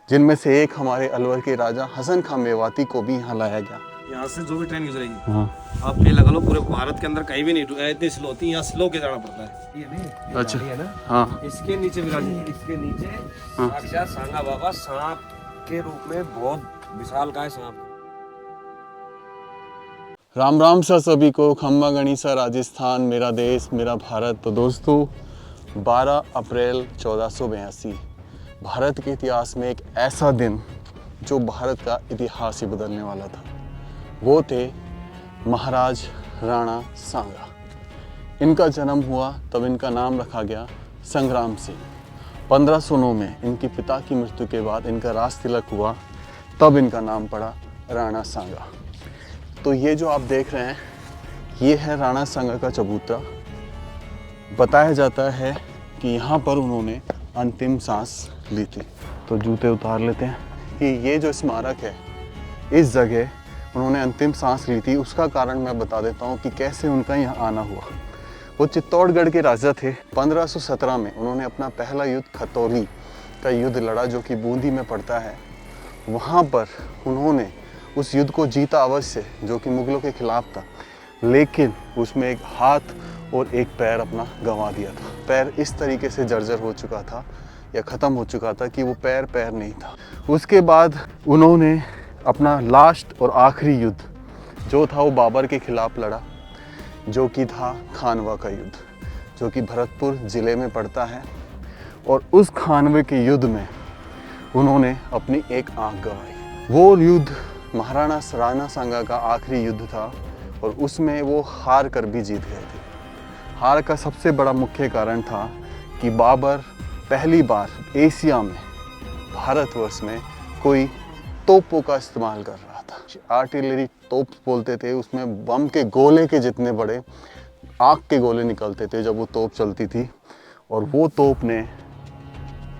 जिनमें से एक हमारे अलवर के राजा हसन खां मेवाती को भी यहाँ लाया गया। यहाँ से जो भी ट्रेन गुजरेगी, हाँ आप ये लगा लो पूरे भारत के अंदर कहीं भी नहीं इतनी स्लो होती, यहाँ स्लो के जाना पड़ता है। ये नहीं, अच्छा। गाड़ी है ना, हाँ इसके नीचे विराजित, इसके नीचे हाँ। साक्षात सांगा बाबा सांप के रूप में, बहुत विशालकाय सांप। राम राम सा सभी को, खम्मा गणिसा राजस्थान मेरा देश मेरा भारत। तो दोस्तों 12 अप्रैल 1482 भारत के इतिहास में एक ऐसा दिन जो भारत का इतिहास ही बदलने वाला था। वो थे महाराज राणा सांगा। इनका जन्म हुआ तब इनका नाम रखा गया संग्राम सिंह। 1509 में इनके पिता की मृत्यु के बाद इनका राज तिलक हुआ, तब इनका नाम पड़ा राणा सांगा। तो ये जो आप देख रहे हैं ये है राणा सांगा का चबूतरा। बताया जाता है कि यहाँ पर उन्होंने अंतिम सांस ली थी। तो जूते उतार लेते हैं कि ये जो स्मारक है, इस जगह उन्होंने अंतिम सांस ली थी। उसका कारण मैं बता देता हूँ कि कैसे उनका यहाँ आना हुआ। वो चित्तौड़गढ़ के राजा थे। 1517 में उन्होंने अपना पहला युद्ध खतौली का युद्ध लड़ा, जो कि बूंदी में पड़ता है। वहाँ पर उन्होंने उस युद्ध को जीता अवश्य, जो कि मुगलों के खिलाफ था, लेकिन उसमें एक हाथ और एक पैर अपना गंवा दिया था। पैर इस तरीके से जर्जर हो चुका था या ख़त्म हो चुका था कि वो पैर नहीं था। उसके बाद उन्होंने अपना लास्ट और आखिरी युद्ध जो था वो बाबर के खिलाफ लड़ा, जो कि था खानवा का युद्ध, जो कि भरतपुर ज़िले में पड़ता है। और उस खानवे के युद्ध में उन्होंने अपनी एक आँख गंवाई। वो युद्ध महाराणा राणा सांगा का आखिरी युद्ध था और उसमें वो हार कर भी जीत गए थे। हार का सबसे बड़ा मुख्य कारण था कि बाबर पहली बार एशिया में, भारतवर्ष में कोई तोपों का इस्तेमाल कर रहा था। आर्टिलरी तोप बोलते थे, उसमें बम के गोले के जितने बड़े आग के गोले निकलते थे जब वो तोप चलती थी। और वो तोप ने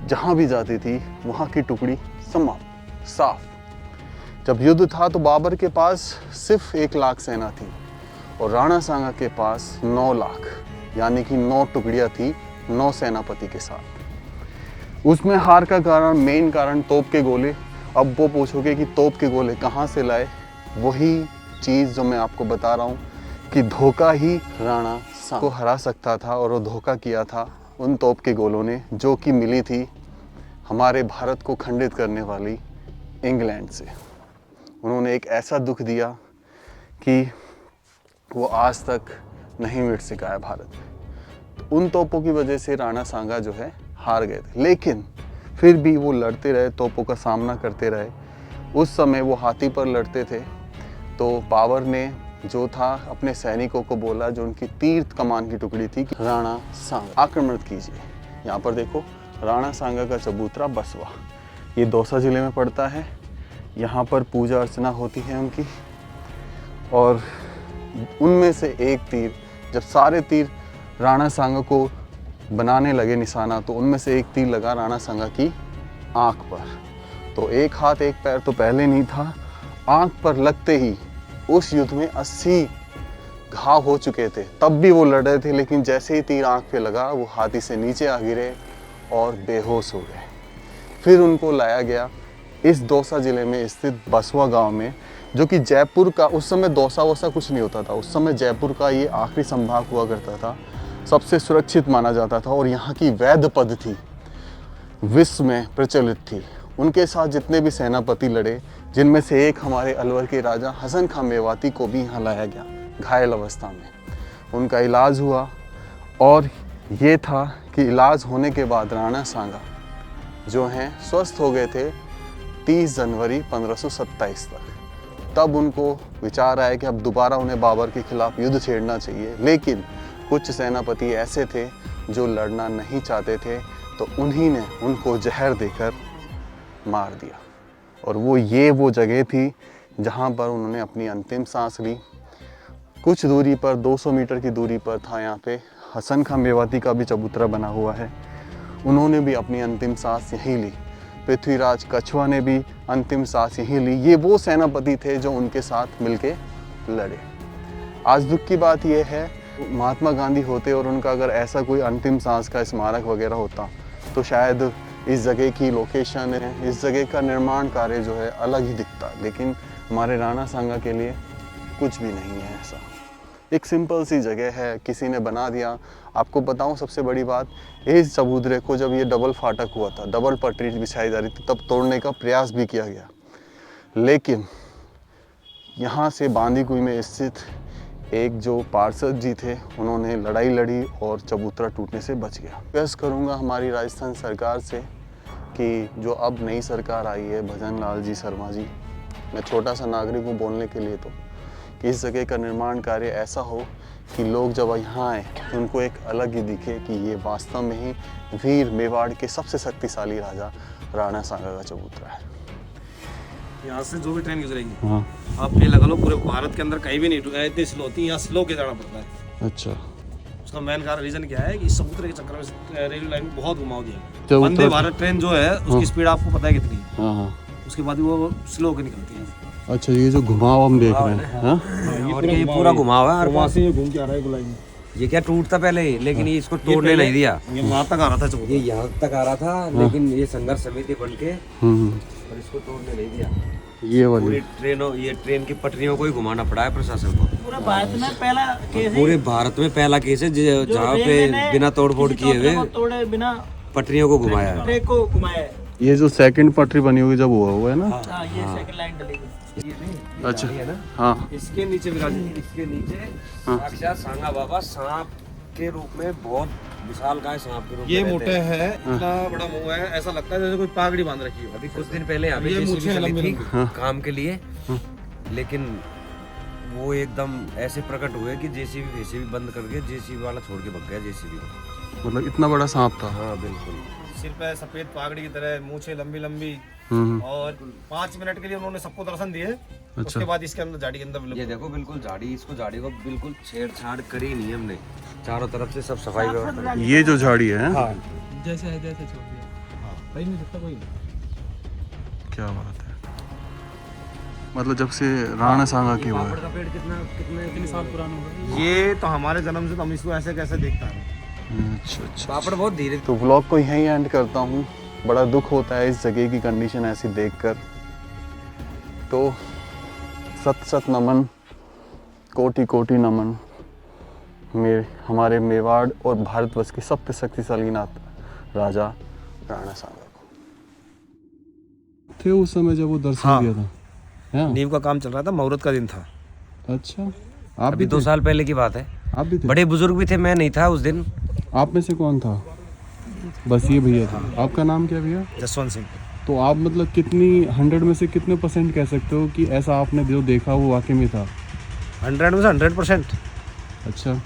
जहाँ भी जाती थी वहाँ की टुकड़ी समाप्त साफ। जब युद्ध था तो बाबर के पास सिर्फ 1 लाख सेना थी और राणा सांगा के पास 9 लाख, यानी कि 9 टुकड़ियाँ थी 9 सेनापति के साथ। उसमें हार का कारण, मेन कारण तोप के गोले। अब वो पूछोगे कि तोप के गोले कहाँ से लाए? वही चीज़ जो मैं आपको बता रहा हूँ कि धोखा ही राणा सांगा को हरा सकता था, और वो धोखा किया था उन तोप के गोलों ने, जो कि मिली थी हमारे भारत को खंडित करने वाली इंग्लैंड से। उन्होंने एक ऐसा दुख दिया कि वो आज तक नहीं मिट सका है भारत में। तो उन तोपों की वजह से राणा सांगा जो है हार गए थे, लेकिन फिर भी वो लड़ते रहे, तोपों का सामना करते रहे। उस समय वो हाथी पर लड़ते थे। तो बाबर ने जो था अपने सैनिकों को बोला, जो उनकी तीर कमान की टुकड़ी थी, कि राणा सांगा आक्रमण कीजिए। यहाँ पर देखो राणा सांगा का चबूतरा बसवा, ये दौसा जिले में पड़ता है। यहाँ पर पूजा अर्चना होती है उनकी। और उनमें से एक तीर, जब सारे तीर राणा सांगा को बनाने लगे निशाना, तो उनमें से एक तीर लगा राणा सांगा की आँख पर। तो एक हाथ एक पैर तो पहले नहीं था, आँख पर लगते ही उस युद्ध में 80 घाव हो चुके थे। तब भी वो लड़ रहे थे, लेकिन जैसे ही तीर आँख पे लगा वो हाथी से नीचे आ गिरे और बेहोश हो गए। फिर उनको लाया गया इस दौसा ज़िले में स्थित बसवा गांव में, जो कि जयपुर का, उस समय दौसा वोसा कुछ नहीं होता था, उस समय जयपुर का ये आखिरी संभाग हुआ करता था, सबसे सुरक्षित माना जाता था। और यहाँ की वैद्य पद्धति विश्व में प्रचलित थी। उनके साथ जितने भी सेनापति लड़े, जिनमें से एक हमारे अलवर के राजा हसन खां मेवाती को भी यहाँ लाया गया घायल अवस्था में। उनका इलाज हुआ और ये था कि इलाज होने के बाद राणा सांगा जो हैं स्वस्थ हो गए थे 30 जनवरी 1527 तक। तब उनको विचार आया कि अब दोबारा उन्हें बाबर के खिलाफ युद्ध छेड़ना चाहिए, लेकिन कुछ सेनापति ऐसे थे जो लड़ना नहीं चाहते थे, तो उन्हीं ने उनको जहर देकर मार दिया। और वो जगह थी जहाँ पर उन्होंने अपनी अंतिम सांस ली। कुछ दूरी पर, 200 मीटर की दूरी पर था यहाँ पे हसन खां मेवाती का भी चबूतरा बना हुआ है। उन्होंने भी अपनी अंतिम सांस यहीं ली। पृथ्वीराज कछुआ ने भी अंतिम सांस यहीं ली। ये वो सेनापति थे जो उनके साथ मिलके लड़े। आज दुख की बात यह है, महात्मा गांधी होते और उनका अगर ऐसा कोई अंतिम सांस का स्मारक वगैरह होता, तो शायद इस जगह की लोकेशन है, इस जगह का निर्माण कार्य जो है अलग ही दिखता है, लेकिन हमारे राणा सांगा के लिए कुछ भी नहीं है ऐसा। एक सिंपल सी जगह है, किसी ने बना दिया। आपको बताऊं सबसे बड़ी बात, इस चबूतरे को जब ये डबल फाटक हुआ था, डबल पटरी बिछाई जा रही थी, तब तोड़ने का प्रयास भी किया गया, लेकिन यहाँ से बांदीकुई में स्थित एक जो पार्षद जी थे, उन्होंने लड़ाई लड़ी और चबूतरा टूटने से बच गया। रिक्वेस्ट करूँगा हमारी राजस्थान सरकार से कि जो अब नई सरकार आई है, भजन लाल जी शर्मा जी, मैं छोटा सा नागरिक हूँ बोलने के लिए, तो कि इस जगह का निर्माण कार्य ऐसा हो कि लोग जब यहाँ आए तो उनको एक अलग ही दिखे कि ये वास्तव में ही वीर मेवाड़ के सबसे शक्तिशाली राजा राणा सांगा का चबूतरा है। यहाँ से जो भी ट्रेन गुजरेगी, हाँ, आप ये लगा लो पूरे भारत के अंदर कहीं भी नहीं इतनी स्लो होती, यहाँ स्लो के जाना पड़ता है। अच्छा। उसका मेन कारण रीजन क्या है कि इस चबूतरे के चक्कर में रेलवे लाइन में बहुत घुमाव दिया। चबूतरा- वंदे भारत ट्रेन जो है उसकी स्पीड आपको पता है कितनी है? हाँ हाँ। उसके बाद वो स्लो होकर निकलती है। अच्छा, ये जो घुमाव हम देख रहे हैं, हाँ? और ये पूरा घुमाव है, और वहाँ से ये घूम के आ रहा है गोलाई में। ये क्या टूटता पहले ही, लेकिन ये इसको तोड़ने नहीं दिया। ये वहाँ तक आ रहा था चबूतरा। ये यहाँ तक आ रहा था, लेकिन ये संघर्ष समिति बन के हम्म, और इसको तोड़ने नहीं दिया। ये वाली पूरी ट्रेनों, ये ट्रेन की पटरियों को ही घुमाना पड़ा है प्रशासन को। पूरा भारत में पहला केस है। पूरे भारत में पहला केस है जहाँ पे बिना तोड़फोड़ किए हुए तोड़े बिना पटरियों को घुमाया है। ट्रैक को घुमाया है। ये जो सेकंड पटरी बनी हुई जब हुआ है ना? हाँ, ये सेकंड लाइन डलेगी। अच्छा, है ना, हाँ इसके नीचे विराजित, इसके नीचे साक्षात सांगा बाबा सांप के रूप में, बहुत विशाल काय सांप के रूप में ये रहते मोटे हैं। है, इतना बड़ा मुंह है, ऐसा लगता है जैसे कोई पागड़ी बांध रखी हो। अभी कुछ दिन पहले यहाँ पे ये JCB मूंछें चली लंबी थी लंबी। काम के लिए, लेकिन वो एकदम ऐसे प्रकट हुए कि जेसीबी बंद करके जेसीबी वाला छोड़ के भाग गया जेसीबी को। मतलब इतना बड़ा सांप था? हाँ बिल्कुल। सिर पे सफेद पागड़ी की तरह, मूछें लंबी लंबी, और 5 मिनट के लिए उन्होंने सबको दर्शन दिए। उसके बाद इसके अंदर झाड़ी के अंदर विलुप्त ये देखो बिल्कुल झाड़ी, इसको झाड़ी को बिल्कुल छेड़छाड़ करी नहीं हमने, चारों तरफ से सब सफाई व्यवस्था। ये जो झाड़ी है, जैसे है जैसे छोड़ दिया। भाई नहीं दिखता कोई। क्या बात है। मतलब जब से राणा सांगा की हुआ पापड़ है। का पेड़ कितने साल पुराना होगा। ये तो हमारे जन्म से तो हम इसको ऐसे कैसे देखता है। अच्छा अच्छा। पापड़ बहुत धीरे। तो व्लॉग को यहीं एंड करता हूँ। बड़ा दुख होता है इस जगह की कंडीशन ऐसी देखकर। तो सत सत नमन, कोटि कोटि नमन हमारे मेवाड़ और भारतवर्ष के सबसे शक्तिशाली राजा राणा सांगा को। थे उस समय जब वो दर्शन हाँ। किया था? हाँ। नींव का काम चल रहा था, मुहूर्त का दिन था। अच्छा, आप अभी भी 2 थे? साल पहले की बात है। आप भी थे? बड़े बुजुर्ग भी थे, मैं नहीं था उस दिन। आप में से कौन था? बस ये भैया था। आपका नाम क्या भैया? जसवंत सिंह। तो आप मतलब कितनी 100 में से कितने % कह सकते हो कि ऐसा आपने जो देखा वो वाकई में था? 100 में से 100%। अच्छा,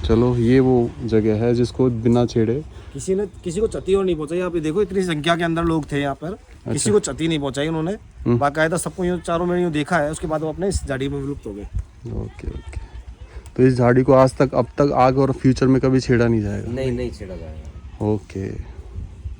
चलो ये वो जगह है जिसको बिना छेड़े किसी को क्षति और नहीं पहुंचाई। आप ये देखो, इतनी संख्या के अंदर लोग थे यहाँ पर, किसी को क्षति नहीं पहुंचाई उन्होंने। बाकायदा सबको यूँ चारों में यूँ देखा है। उसके बाद वो अपने इस झाड़ी में विलुप्त हो गए। Okay okay. तो इस झाड़ी को आज तक, अब तक, आगे और फ्यूचर में कभी छेड़ा नहीं जाएगा? नहीं छेड़ा जाएगा। ओके।